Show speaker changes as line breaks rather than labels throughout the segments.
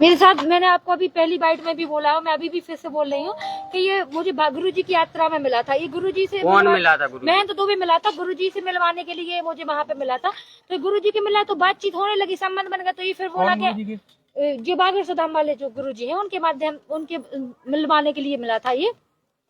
मेरे साथ मैंने आपको अभी पहली बाइट में भी बोला है, मैं अभी भी फिर से बोल रही हूँ कि ये मुझे गुरुजी की यात्रा में मिला था। ये गुरुजी से
कौन मिला था? गुरु
मैं तो दुबे मिला था, गुरुजी से मिलवाने के लिए मुझे वहाँ पे मिला था। तो गुरुजी के मिला तो बातचीत होने लगी, संबंध बन गया। तो ये फिर बोला कि जो बागड़ सुदाम वाले जो गुरुजी हैं उनके माध्यम उनके मिलवाने के लिए मिला था ये।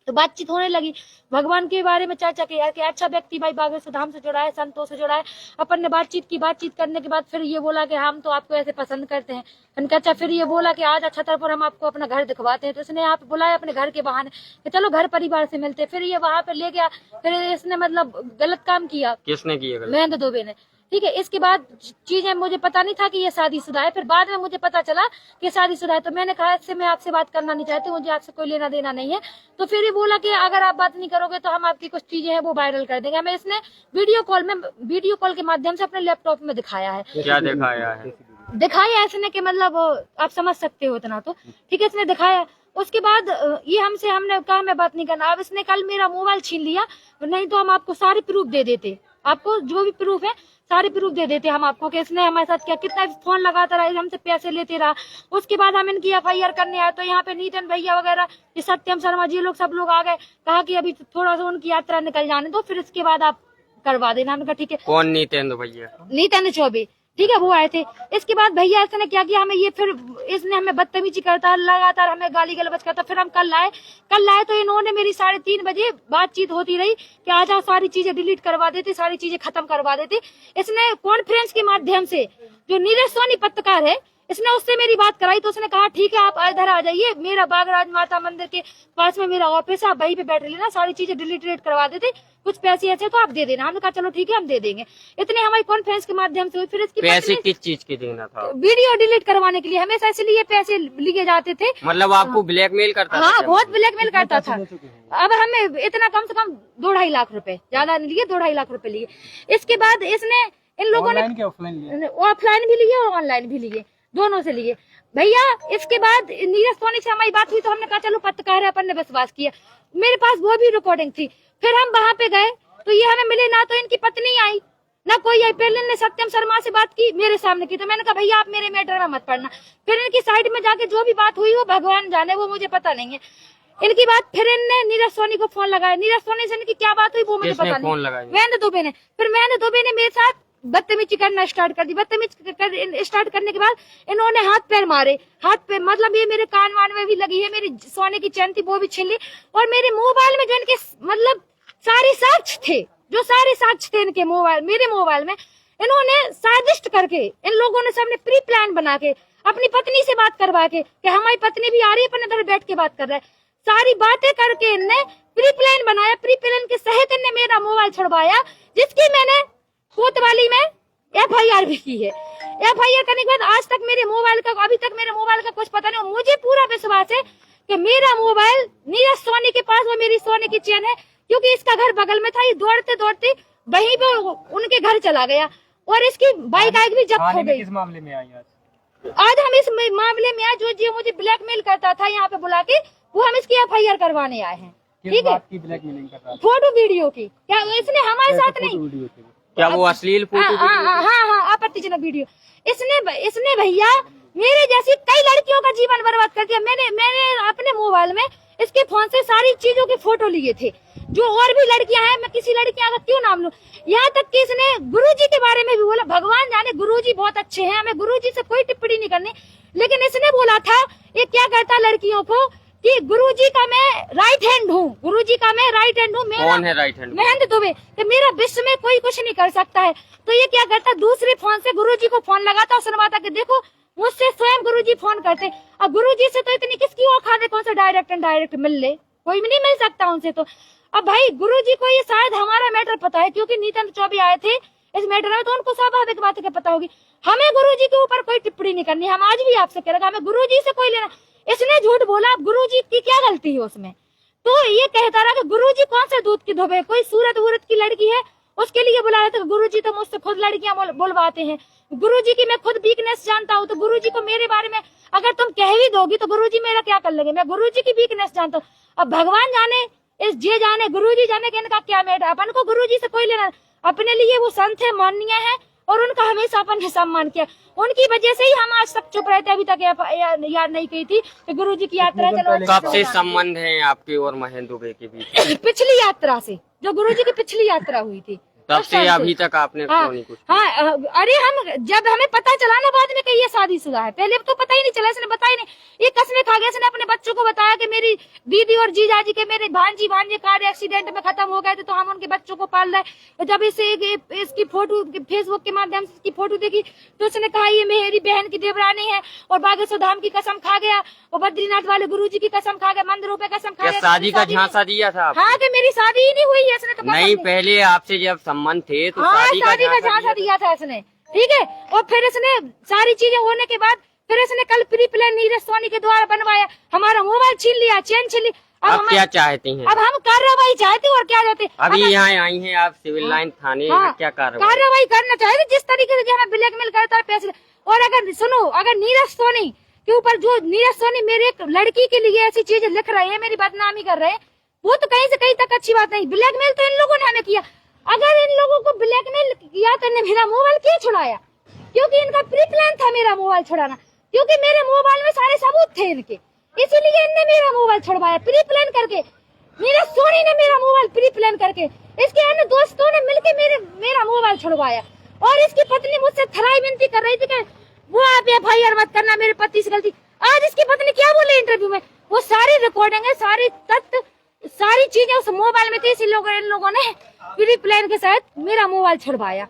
तो बातचीत होने लगी, भगवान के बारे में चर्चा की कि अच्छा व्यक्ति भाई बागड़ सुदाम से जुड़ा है, संतों से जुड़ा है। अपन ने बातचीत की, बातचीत करने के बाद फिर ये बोला कि हम तो आपको ऐसे पसंद करते हैं। अच्छा फिर ये बोला कि आज छतरपुर हम आपको अपना घर दिखवाते हैं। तो इसने यहाँ पे बुलाया अपने घर के बहाने कि चलो घर परिवार से मिलते। फिर ये वहां पे ले गया, फिर इसने मतलब गलत काम किया।
किसने किया गलत?
महेंद्र दुबे ने। ठीक है, इसके बाद चीजें मुझे पता नहीं था कि ये शादीशुदा है। फिर बाद में मुझे पता चला कि शादीशुदा है। तो मैंने कहा इससे मैं आपसे बात करना नहीं चाहती, मुझे आपसे कोई लेना देना नहीं है। तो फिर ये बोला कि अगर आप बात नहीं करोगे तो हम आपकी कुछ चीजें हैं वो वायरल कर देंगे। हमें इसने वीडियो कॉल के माध्यम से अपने लैपटॉप में दिखाया है।
क्या दिखाया है?
दिखाया इसने कि मतलब आप समझ सकते हो इतना तो ठीक है, इसने दिखाया। उसके बाद ये हमने कहा मैं बात नहीं करना। अब इसने कल मेरा मोबाइल छीन लिया, नहीं तो हम आपको सारे प्रूफ दे देते, आपको जो भी प्रूफ है सारे प्रूफ दे देते हम आपको कि इसने हमारे साथ क्या कितना फोन लगाता रहा, हमसे पैसे लेते रहा। उसके बाद हम इनकी FIR करने आए तो यहाँ पे नीतन भैया वगैरह ये सत्यम शर्मा जी लोग सब लोग आ गए, कहा कि अभी थोड़ा सा उनकी यात्रा निकल जाने दो, फिर इसके बाद आप करवा देना। हमने कहा ठीक है।
कौन नीतेंद्र भैया?
नीतन चौबे, ठीक है, वो आए थे। इसके बाद भैया इसने क्या किया, हमें ये फिर इसने हमें बदतमीजी करता लगातार, हमें गाली गलौज करता। फिर हम कल लाए तो इन्होंने मेरी 3:30 बजे बातचीत होती रही कि आज आप सारी चीजें डिलीट करवा देते, सारी चीजें खत्म करवा देते। इसने कॉन्फ्रेंस के माध्यम से जो नीरज सोनी पत्रकार है, इसने उससे मेरी बात कराई। तो उसने कहा ठीक है आप इधर आ जाइए, मेरा बागराज माता मंदिर के पास में मेरा ऑफिस है, आप वहीं पे बैठ लेना, सारी चीजें डिलीट करवा देते, कुछ पैसे ऐसे तो आप दे देना। हमने कहा चलो ठीक है हम दे देंगे। इतने हमारी कॉन्फ्रेंस के माध्यम से हुई। फिर इसकी
पैसे किस चीज के देना था?
वीडियो डिलीट करवाने के लिए। हमेशा इसलिए पैसे लिए जाते थे,
मतलब आपको ब्लैकमेल करता था?
हाँ, बहुत ब्लैकमेल करता था। अब हमें इतना कम से कम 2-2.5 लाख रुपए, ज्यादा नहीं लिए, 2-2.5 लाख रुपए लिए। इसके बाद इसने इन लोगों ने ऑफलाइन भी लिए और ऑनलाइन भी लिए, दोनों से लिए भैया। इसके बाद नीरज सोनी से हमारी बात हुई तो हमने कहा चलो पत्रकार है, अपन ने विश्वास किया। मेरे पास वो भी रिकॉर्डिंग थी। फिर हम वहां पे गए तो ये हमें मिले ना, तो इनकी पत्नी आई ना कोई आई। पहले ने सत्यम शर्मा से बात की, मेरे सामने की। तो मैंने कहा भैया आप मेरे मैटर में मत पड़ना। फिर इनकी साइड में जाके जो भी बात हुई वो भगवान जाने, वो मुझे पता नहीं है इनकी बात। फिर इनने नीरज सोनी को फोन लगाया। नीरज सोनी से इनकी क्या बात हुई वो मुझे पता नहीं। महेंद्र दुबे ने। फिर महेंद्र दुबे ने मेरे साथ बदतमीजी करना स्टार्ट कर दी। बदतमीजी स्टार्ट करने के बाद इन्होंने हाथ पैर मारे। हाथ पे मतलब ये मेरे कान वान में भी लगी है, मेरी सोने की चैन थी वो भी छीन ली। और मेरे मोबाइल में जो इनके मतलब सारे साक्ष्य थे, जो सारे साक्ष्य थे इनके मोबाइल, मेरे मोबाइल में, इन्होंने साजिश करके इन लोगों ने सबने प्री प्लान बना के अपनी पत्नी से बात करवा के कि हमारी पत्नी भी आ रही है, अपन इधर बैठ के बात कर रहे हैं, सारी बातें करके इनने प्री प्लान बनाया। प्री प्लान के सहित इनने मेरा मोबाइल छुड़वाया, जिसकी मैंने कोतवाली में FIR भी की है। FIR करने के बाद आज तक मेरे मोबाइल का, अभी तक मेरे मोबाइल का कुछ पता नहीं। मुझे पूरा विश्वास है कि मेरा मोबाइल नीरज सोनी के पास, वो मेरी सोने की चैन है, क्योंकि इसका घर बगल में था। ये दौड़ते दौड़ते वहीं पे उनके घर चला गया और इसकी बाइक भी जब्त हो गई।
किस मामले में आई
आज हम इस मामले में आए, जो मुझे ब्लैकमेल करता था यहाँ पे बुला के, वो हम इसकी FIR करवाने आए हैं। ठीक है,
ब्लैकमेलिंग कर रहा?
फोटो वीडियो की। क्या इसने हमारे साथ नहीं,
क्या वो अश्लील फोटो?
हाँ, आपत्तिजनक वीडियो। इसने भैया मेरे जैसी कई लड़कियों का जीवन बर्बाद कर दिया। मैंने अपने मोबाइल में इसके फोन से सारी चीजों के फोटो लिए थे, जो और भी लड़कियां हैं, मैं किसी लड़कियां का क्यों नाम लूं। यहाँ तक कि इसने गुरुजी के बारे में भी बोला। भगवान जाने गुरुजी बहुत अच्छे हैं, हमें गुरुजी से कोई टिप्पणी नहीं करनी। लेकिन इसने बोला था ये क्या करता लड़कियों को कि गुरुजी का मैं राइट हैंड हूँ, गुरुजी का मैं राइट हैंड हूँ।
कौन है राइट हैंड?
महेंद्र दुबे। कि मेरा विश्व में कोई कुछ नहीं कर सकता है। तो ये क्या करता, दूसरे फोन से गुरुजी को फोन लगाता और सुनवाता कि देखो मुझसे स्वयं गुरुजी फोन करते। अब गुरुजी से तो इतनी किसकी औकात है, कौन सा डायरेक्ट एंड डायरेक्ट मिल ले, कोई भी नहीं मिल सकता उनसे। तो अब भाई गुरुजी को ये शायद हमारा मैटर पता है, क्योंकि नीतन चौबे आए थे इस मैटर में, तो उनको स्वाभाविक बात है पता होगी। हमें गुरुजी के ऊपर कोई टिप्पणी नहीं करनी। हम आज भी आपसे कह रहे हैं, हमें गुरुजी से कोई लेना। इसने झूठ बोला, गुरुजी की क्या गलती है उसमें। तो ये कहता रहा कि गुरुजी कौन से दूध की धोबे, कोई सूरत वूरत की लड़की है उसके लिए बुलाया था। गुरुजी तो मुझसे खुद लड़कियां बुलवाते हैं। गुरुजी की मैं खुद वीकनेस जानता हूँ, तो गुरुजी को मेरे बारे में अगर तुम कह भी दोगी तो गुरुजी मेरा क्या कर लेंगे। मैं गुरुजी की वीकनेस जानता हूँ। अब भगवान जाने, इस जे जाने, गुरुजी जाने कि इनका क्या मैटर। अपन को गुरुजी से कोई लेना, अपने लिए वो संत है, माननीय है और उनका हमेशा अपन ने सम्मान किया। उनकी वजह से ही हम आज तक चुप रहते, अभी तक याद नहीं की थी कि गुरुजी की यात्रा चलो।
कब से संबंध है आपके और महेंद्र दुबे के बीच?
पिछली यात्रा से, जो गुरुजी की पिछली यात्रा हुई थी
तब से अभी तक आपने क्यों नहीं कुछ?
हाँ, अरे हम जब हमें पता चला ना बाद में कि ये शादीशुदा है, पहले तो पता ही नहीं चला, इसने बताया नहीं। ये कसमें खा गया, इसने अपने बच्चों को बताया कि मेरी दीदी और जीजाजी के मेरे भांजे कार एक्सीडेंट में खत्म हो गए थे, तो हम उनके बच्चों को पाल रहे। तो जब इसकी फोटो फेसबुक के माध्यम से इसकी फोटो देखी तो उसने कहा ये मेरी बहन की देवरानी है, और बागेश्वर धाम की कसम खा गया, और बद्रीनाथ वाले गुरुजी की कसम खा गया, मंदिरों पे कसम खा गया।
शादी का झांसा दिया था?
हाँ, कि मेरी शादी ही नहीं हुई है, इसने तो
नहीं, पहले आपसे जब संबंध थे तो
हाँ, शादी का झांसा दिया था इसने, ठीक है। और फिर इसने सारी चीजें होने के बाद फिर इसने कल प्री प्लान नीरज सोनी के द्वारा बनवाया, हमारा मोबाइल छीन लिया, चेन छीन ली।
अब क्या चाहती हैं?
अब हम कार्रवाई चाहते और क्या चाहते?
अभी यहाँ आई हैं आप सिविल लाइन थाने, क्या
कार्रवाई करना चाहते? जिस तरीके से हमें ब्लैकमेल करता है पैसे। और अगर सुनो, अगर नीरज सोनी के ऊपर जो नीरज सोनी मेरे एक लड़की के लिए ऐसी चीजें लिख रहे हैं, मेरी बदनामी कर रहे हैं, वो तो कहीं से कहीं तक अच्छी बात नहीं। ब्लैकमेल तो इन लोगों ने हमें किया। अगर इन लोगों को ब्लैकमेल किया तो इन्हें मेरा मोबाइल क्यों छुड़ाया? क्योंकि इनका प्री प्लान था मेरा मोबाइल छुड़ाना, क्योंकि मेरे मोबाइल में सारे सबूत थे इनके, इसीलिए इनने मेरा मोबाइल छुड़वाया प्री प्लान करके। नीरज सोनी ने मेरा मोबाइल प्री प्लान करके, इसके अन्य दोस्तों ने मिलकर मेरा मोबाइल छुड़वाया। और इसकी पत्नी मुझसे थराई विनती कर रही थी कि वो आप FIR मत करना, मेरे पति से गलती। आज इसकी पत्नी क्या बोले इंटरव्यू में, वो सारी रिकॉर्डिंग है, सारी तथ्य, सारी चीजें उस मोबाइल में थी, इसी इन लोगों ने प्री प्लान के साथ मेरा मोबाइल छुड़वाया।